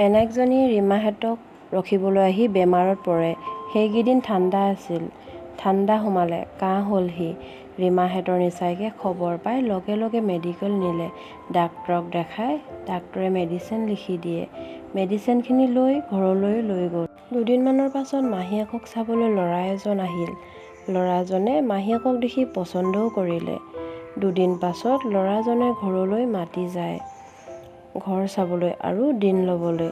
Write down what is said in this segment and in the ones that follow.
এনায়েকজনী ৰীমাহঁতক ৰখিবলৈ আহি বেমাৰত পৰে। সেইকেইদিন ঠাণ্ডা আছিল। ঠাণ্ডা সোমালে কাহ হ'লহি। ৰীমাহঁতৰ নিচাইকে খবৰ পাই লগে লগে মেডিকেল নিলে। ডাক্তৰক দেখাই ডাক্তৰে মেডিচিন লিখি দিয়ে। মেডিচিনখিনি লৈ ঘৰলৈ লৈ গ'ল। দুদিনমানৰ পাছত মাহীয়েকক চাবলৈ ল'ৰা এজন আহিল। ল'ৰাজনে মাহীয়েকক দেখি পচন্দও কৰিলে। দুদিন পাছত ল'ৰাজনে ঘৰলৈ মাতি যায় ঘৰ চাবলৈ আৰু দিন ল'বলৈ।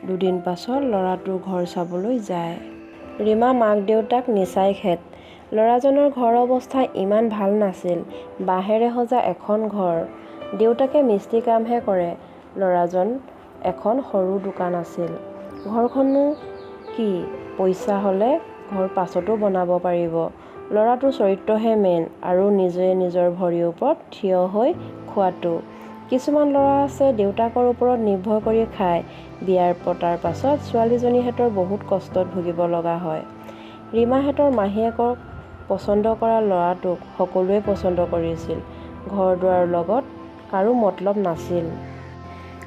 দুদিন পাছত ল'ৰাটোৰ ঘৰ চাবলৈ যায়। ৰীমা মাক দেউতাক নিচাই খেত। ল'ৰাজনৰ ঘৰৰ অৱস্থা ইমান ভাল নাছিল। বাঁহেৰে সজা এখন ঘৰ। দেউতাকে মিস্ত্ৰী কামহে কৰে। ল'ৰাজন এখন সৰু দোকান আছিল। ঘৰখনো কি পইচা হ'লে ঘৰ পাছতো বনাব পাৰিব। ল'ৰাটোৰ চৰিত্ৰহে মেইন আৰু নিজে নিজৰ ভৰিৰ ওপৰত থিয় হৈ খোৱাটো। কিছুমান ল'ৰা আছে দেউতাকৰ ওপৰত নিৰ্ভৰ কৰি খায়। বিয়াৰ পতাৰ পাছত ছোৱালীজনীহঁতৰ বহুত কষ্টত ভুগিব লগা হয়। ৰীমাহঁতৰ মাহীয়েকক পচন্দ কৰা ল'ৰাটোক সকলোৱে পচন্দ কৰিছিল। ঘৰ দুৱাৰৰ লগত কাৰো মতলব নাছিল।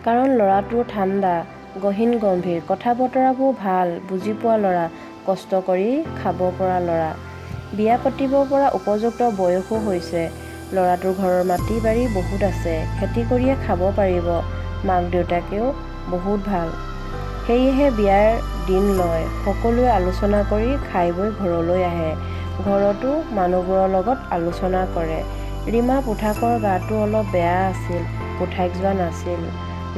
কাৰণ ল'ৰাটো ঠাণ্ডা, গহীন গম্ভীৰ, কথা বতৰাবোৰ ভাল, বুজি পোৱা ল'ৰা, কষ্ট কৰি খাব পৰা ল'ৰা। বিয়া পাতিব পৰা উপযুক্ত বয়সো হৈছে। ল'ৰাটোৰ ঘৰৰ মাটি বাৰী বহুত আছে। খেতি কৰিয়ে খাব পাৰিব। মাক দেউতাকেও বহুত ভাল। সেয়েহে বিয়াৰ দিন লয়। সকলোৱে আলোচনা কৰি খাই বৈ ঘৰলৈ আহে। ঘৰতো মানুহবোৰৰ লগত আলোচনা কৰে। ৰীমা পুঠাকৰ গাটো অলপ বেয়া আছিল। পুঠাক যোৱা নাছিল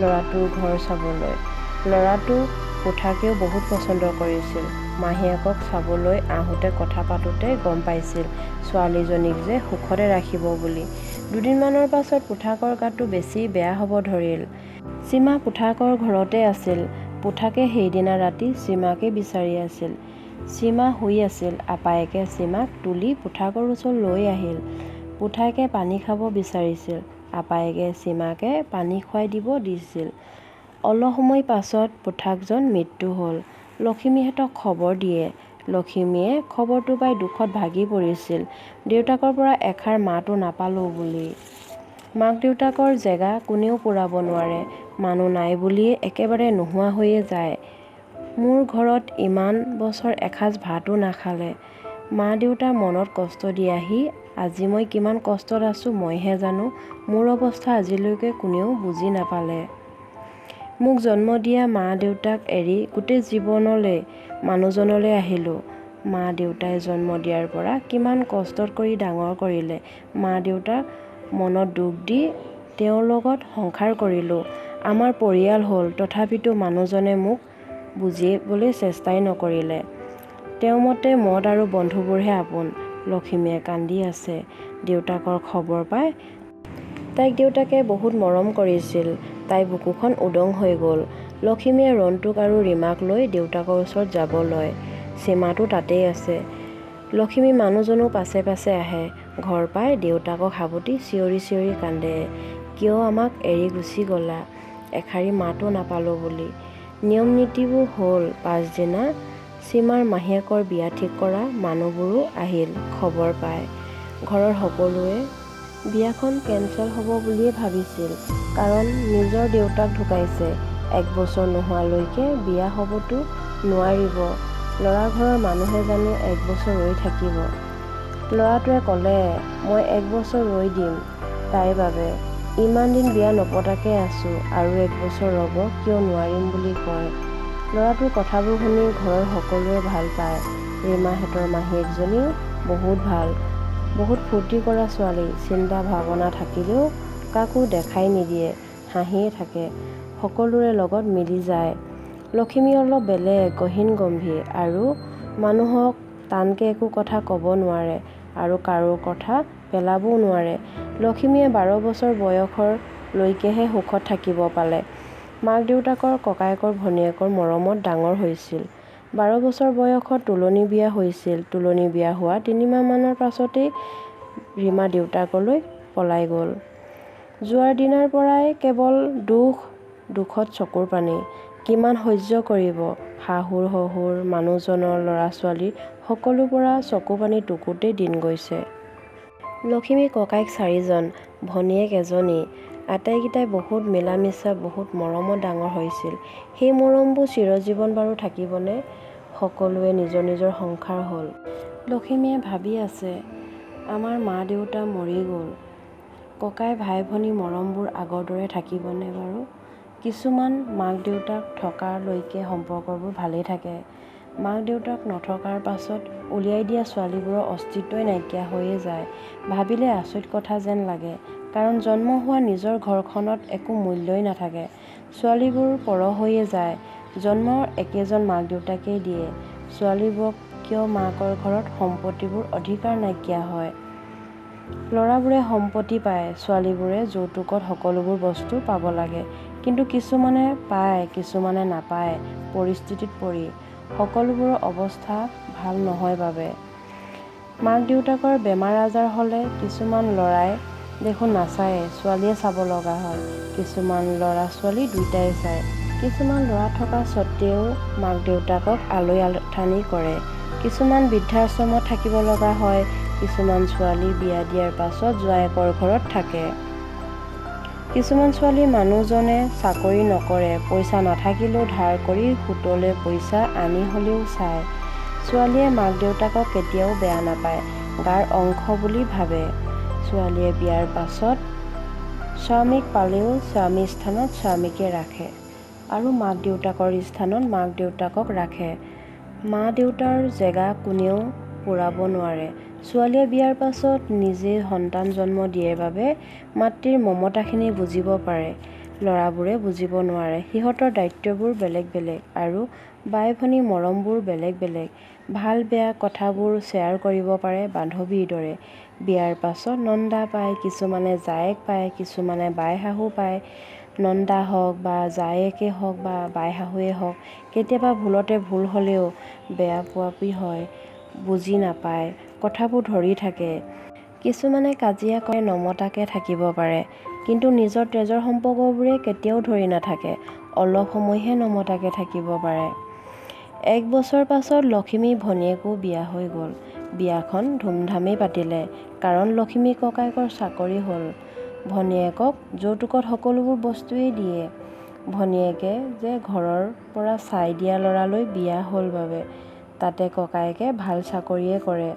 ল'ৰাটোৰ ঘৰ চাবলৈ। ল'ৰাটো পুঠাকেও বহুত পচন্দ কৰিছিল। মাহীয়েকক চাবলৈ আহোঁতে কথা পাতোঁতে গম পাইছিল ছোৱালীজনীক যে সুখতে ৰাখিব বুলি। দুদিনমানৰ পাছত পুঠাকৰ গাটো বেছি বেয়া হ'ব ধৰিল। সীমা পুঠাকৰ ঘৰতে আছিল। পুঠাকে সেইদিনা ৰাতি সীমাকে বিচাৰি আছিল। সীমা শুই আছিল। আপায়েকে সীমাক তুলি পুঠাকৰ ওচৰত লৈ আহিল। পুঠাকে পানী খাব বিচাৰিছিল। আপায়েকে সীমাকে পানী খুৱাই দিব দিছিল। অলপ সময় পাছত পুঠাকজন মৃত্যু হ'ল। লখিমীহঁতক খবৰ দিয়ে। লখিমীয়ে খবৰটো পাই দুখত ভাগি পৰিছিল। দেউতাকৰ পৰা এষাৰ মাতো নাপালোঁ বুলি। মাক দেউতাকৰ জেগা কোনেও পূৰাব নোৱাৰে। মানুহ নাই বুলিয়ে একেবাৰে নোহোৱা হৈয়ে যায়। মোৰ ঘৰত ইমান বছৰ এসাঁজ ভাতো নাখালে। মা দেউতাৰ মনত কষ্ট দি আহি আজি মই কিমান কষ্টত আছোঁ মইহে জানো। মোৰ অৱস্থা আজিলৈকে কোনেও বুজি নাপালে। মোক জন্ম দিয়া মা দেউতাক এৰি গোটেই জীৱনলৈ মানুহজনলৈ আহিলোঁ। মা দেউতাই জন্ম দিয়াৰ পৰা কিমান কষ্টত কৰি ডাঙৰ কৰিলে। মা দেউতাক মনত দুখ দি তেওঁৰ লগত সংসাৰ কৰিলোঁ। আমাৰ পৰিয়াল হ'ল। তথাপিতো মানুহজনে মোক বুজিবলৈ চেষ্টাই নকৰিলে। তেওঁৰ মতে মদ আৰু বন্ধুবোৰহে আপোন। লখিমীয়ে কান্দি আছে। দেউতাকৰ খবৰ পাই তাইক দেউতাকে বহুত মৰম কৰিছিল। তাই বুকুখন উদং হৈ গ'ল। লখিমীয়ে ৰন্তুক আৰু ৰীমাক লৈ দেউতাকৰ ওচৰত যাব লয়। সীমাটো তাতেই আছে। লখিমী মানুহজনো পাছে পাছে আহে। ঘৰ পাই দেউতাকক সাবটি চিঞৰি চিঞৰি কান্দে। কিয় আমাক এৰি গুচি গ'লা? এষাৰি মাতো নাপালোঁ বুলি। নিয়ম নীতিবোৰ হ'ল। পাছদিনা সীমাৰ মাহীয়েকৰ বিয়া ঠিক কৰা মানুহবোৰো আহিল। খবৰ পাই ঘৰৰ সকলোৱে বিয়াখন কেঞ্চেল হ'ব বুলিয়ে ভাবিছিল। কাৰণ নিজৰ দেউতাক ঢুকাইছে। 1 বছৰ নোহোৱালৈকে বিয়া হ'বতো নোৱাৰিব। ল'ৰা ঘৰৰ মানুহে জানো 1 বছৰ ৰৈ থাকিব? ল'ৰাটোৱে ক'লে মই 1 বছৰ ৰৈ দিম তাইৰ বাবে। ইমান দিন বিয়া নপতাকৈ আছোঁ আৰু 1 বছৰ ৰ'ব কিয় নোৱাৰিম বুলি কয়। ল'ৰাটোৰ কথাবোৰ শুনি ঘৰৰ সকলোৱে ভাল পায়। ৰীমাহঁতৰ মাহীয়েকজনীও বহুত ভাল। বহুত ফূৰ্তি কৰা ছোৱালী। চিন্তা ভাৱনা থাকিলেও কাকো দেখাই নিদিয়ে। হাঁহিয়ে থাকে। সকলোৰে লগত মিলি যায়। লখিমী অলপ বেলেগ, গহীন গম্ভীৰ আৰু মানুহক টানকৈ একো কথা ক'ব নোৱাৰে আৰু কাৰো কথা পেলাবও নোৱাৰে। লখিমীয়ে 12 বছৰ বয়সৰ লৈকেহে সুখত থাকিব পালে। মাক দেউতাকৰ ককায়েকৰ ভনীয়েকৰ মৰমত ডাঙৰ হৈছিল। 12 বছৰ বয়সত তুলনি বিয়া হৈছিল। তুলনি বিয়া হোৱা 3 মাহমানৰ পাছতেই ৰীমা দেউতাকলৈ পলাই গ'ল। যোৱাৰ দিনাৰ পৰাই কেৱল দুখ, দুখত চকুৰ পানী। কিমান সহ্য কৰিব? শাহুৰ শহুৰ মানুহজনৰ ল'ৰা ছোৱালী সকলোৰ পৰা চকু পানী টুকুতেই দিন গৈছে। লখিমী ককায়েক 4জন, ভনীয়েক এজনী। আটাইকেইটাই বহুত মিলামিছা বহুত মৰমত ডাঙৰ হৈছিল। সেই মৰমবোৰ চিৰজীৱন বাৰু থাকিবনে? সকলোৱে নিজৰ নিজৰ সংসাৰ হ'ল। লখিমীয়ে ভাবি আছে, আমাৰ মা দেউতা মৰি গ'ল, ককাই ভাই ভনী মৰমবোৰ আগৰ দৰে থাকিবনে বাৰু? কিছুমান মাক দেউতাক থকালৈকে সম্পৰ্কবোৰ ভালেই থাকে। মাক দেউতাক নথকাৰ পাছত উলিয়াই দিয়া ছোৱালীবোৰৰ অস্তিত্বই নাইকিয়া হৈয়ে যায়। ভাবিলে আচৰিত কথা যেন লাগে। কাৰণ জন্ম হোৱা নিজৰ ঘৰখনত একো মূল্যই নাথাকে। ছোৱালীবোৰ পৰ হৈয়ে যায়। জন্ম একেজন মাক দেউতাকেই দিয়ে। ছোৱালীবোৰক কিয় মাকৰ ঘৰত সম্পত্তিবোৰ অধিকাৰ নাইকিয়া হয়? ল'ৰাবোৰে সম্পত্তি পায়, ছোৱালীবোৰে যৌতুকত সকলোবোৰ বস্তু পাব লাগে। কিন্তু কিছুমানে পায়, কিছুমানে নাপায় পৰিস্থিতিত পৰি। সকলোবোৰৰ অৱস্থা ভাল নহয় বাবে। মাক দেউতাকৰ বেমাৰ আজাৰ হ'লে কিছুমান ল'ৰাই দেখোন নাচায়, ছোৱালীয়ে চাব লগা হয়। কিছুমান ল'ৰা ছোৱালী দুয়োটাই চায়। কিছুমান ল'ৰা থকা স্বত্বেও মাক দেউতাকক আলৈ আথানি কৰে। কিছুমান বৃদ্ধাশ্ৰমত থাকিব লগা হয়। কিছুমান ছোৱালী বিয়া দিয়াৰ পাছত জোৱায়েকৰ ঘৰত থাকে। কিছুমান ছোৱালী মানুহজনে চাকৰি নকৰে, পইচা নাথাকিলেও ধাৰ কৰি সুতলৈ পইচা আনি হ'লেও চায়। ছোৱালীয়ে মাক দেউতাকক কেতিয়াও বেয়া নাপায়, গাৰ অংশ বুলি ভাবে। ছোৱালীয়ে বিয়াৰ পাছত স্বামীক পালেও স্বামীৰ স্থানত স্বামীকে ৰাখে আৰু মাক দেউতাকৰ স্থানত মাক দেউতাকক ৰাখে। মা দেউতাৰ জেগা কোনেও পূৰাব নোৱাৰে। ছোৱালীয়ে বিয়াৰ পাছত নিজে সন্তান জন্ম দিয়ে বাবে মাতৃৰ মমতাখিনি বুজিব পাৰে। ল'ৰাবোৰে বুজিব নোৱাৰে। সিহঁতৰ দায়িত্ববোৰ বেলেগ বেলেগ আৰু বাই ভনী মৰমবোৰ বেলেগ বেলেগ। ভাল বেয়া কথাবোৰ শ্বেয়াৰ কৰিব পাৰে বান্ধৱীৰ দৰে। বিয়াৰ পাছত নন্দা পায়, কিছুমানে জায়েক পায়, কিছুমানে বাই শাহু পায়। নন্দা হওক বা জায়েকে হওক বা বাই শাহুৱে হওক, কেতিয়াবা ভুলতে ভুল হ'লেও বেয়া পোৱাপি হয়, বুজি নাপায়, কথাবোৰ ধৰি থাকে। কিছুমানে কাজিয়া কৰে নমতাকে থাকিব পাৰে। কিন্তু নিজৰ তেজৰ সম্পৰ্কবোৰে কেতিয়াও ধৰি নাথাকে, অলপ সময়হে নমতাকে থাকিব পাৰে। 1 বছৰ পাছত লখিমী ভনীয়েকো বিয়া হৈ গ'ল। বিয়াখন ধুমধামেই পাতিলে, কাৰণ লখিমী ককায়েকৰ চাকৰি হ'ল। ভনীয়েকক যৌতুকত সকলোবোৰ বস্তুৱেই দিয়ে। ভনীয়েকে যে ঘৰৰ পৰা চাই দিয়া ল'ৰালৈ বিয়া হ'ল বাবে। তাতে ককায়েকে ভাল চাকৰিয়ে কৰে।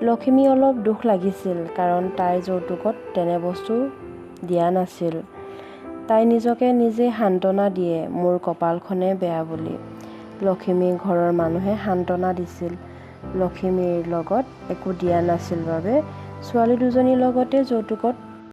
লখিমী অলপ দুখ লাগিছিল, কাৰণ তাই যৌতুকত তেনে বস্তু দিয়া নাছিল। তাই নিজকে নিজে সান্তনা দিয়ে, মোৰ কপালখনে বেয়া বুলি। লখিমীক ঘৰৰ মানুহে সান্তনা দিছিল। লখিমীৰ লগত একো দিয়া নাছিল বাবে ছোৱালী দুজনীৰ লগতে যৌতুকত